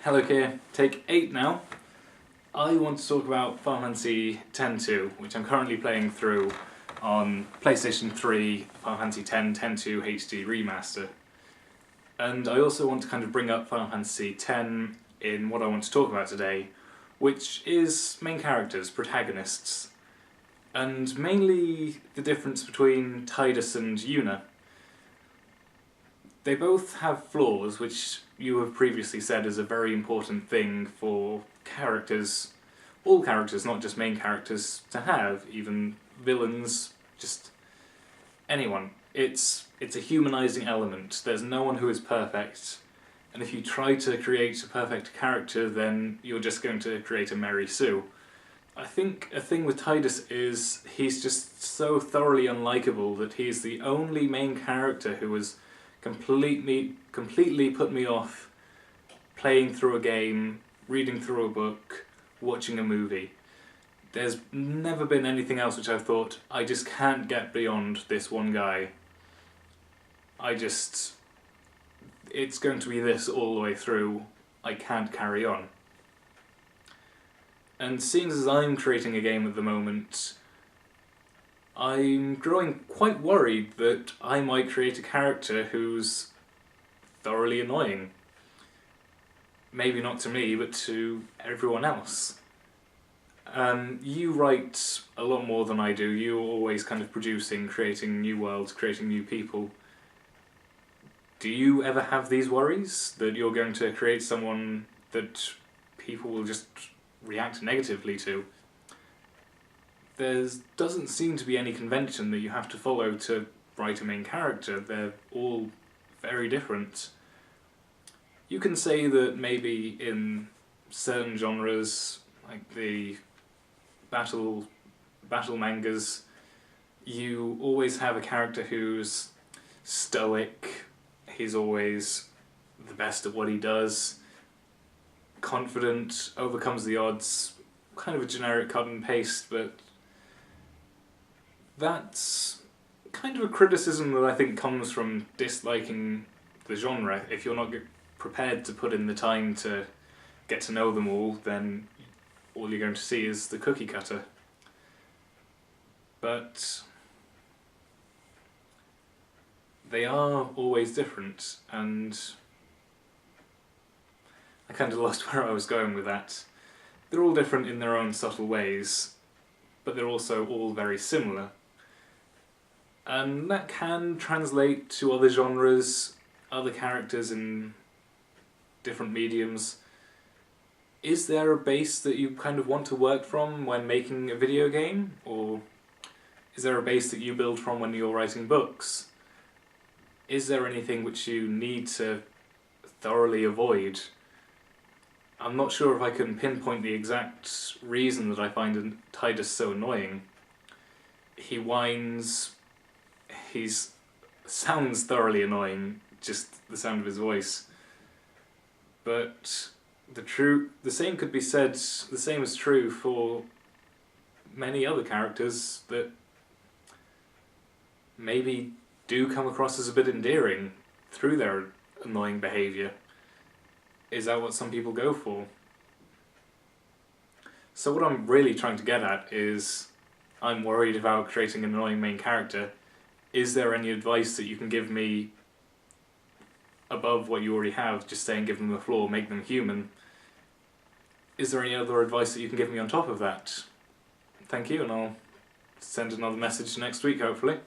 Hello Keir, take 8 now. I want to talk about Final Fantasy X-2, which I'm currently playing through on PlayStation 3, Final Fantasy X, X-2 HD Remaster. And I also want to kind of bring up Final Fantasy X in what I want to talk about today, which is main characters, protagonists, and mainly the difference between Tidus and Yuna. They both have flaws, which you have previously said is a very important thing for characters, all characters, not just main characters, to have, even villains, just anyone. It's a humanising element. There's no one who is perfect, and if you try to create a perfect character, then you're just going to create a Mary Sue. I think a thing with Tidus is he's just so thoroughly unlikable that he's the only main character who has completely put me off playing through a game, reading through a book, watching a movie. There's never been anything else which I've thought, I just can't get beyond this one guy. It's going to be this all the way through, I can't carry on. And seeing as I'm creating a game at the moment, I'm growing quite worried that I might create a character who's thoroughly annoying. Maybe not to me, but to everyone else. You write a lot more than I do. You're always kind of producing, creating new worlds, creating new people. Do you ever have these worries that you're going to create someone that people will just react negatively to? There doesn't seem to be any convention that you have to follow to write a main character. They're all very different. You can say that maybe in certain genres, like the battle mangas, you always have a character who's stoic, he's always the best at what he does, confident, overcomes the odds, kind of a generic cut and paste, but that's kind of a criticism that I think comes from disliking the genre. If you're not prepared to put in the time to get to know them all, then all you're going to see is the cookie cutter. But they are always different, and I kind of lost where I was going with that. They're all different in their own subtle ways, but they're also all very similar. And that can translate to other genres, other characters in different mediums. Is there a base that you kind of want to work from when making a video game? Or is there a base that you build from when you're writing books? Is there anything which you need to thoroughly avoid? I'm not sure if I can pinpoint the exact reason that I find Tidus so annoying. He whines, sounds thoroughly annoying, just the sound of his voice. But the same could be said, the same is true for many other characters that maybe do come across as a bit endearing through their annoying behaviour. Is that what some people go for? So what I'm really trying to get at is, I'm worried about creating an annoying main character. Is there any advice that you can give me above what you already have, just saying give them a flaw, make them human? Is there any other advice that you can give me on top of that? Thank you, and I'll send another message next week, hopefully.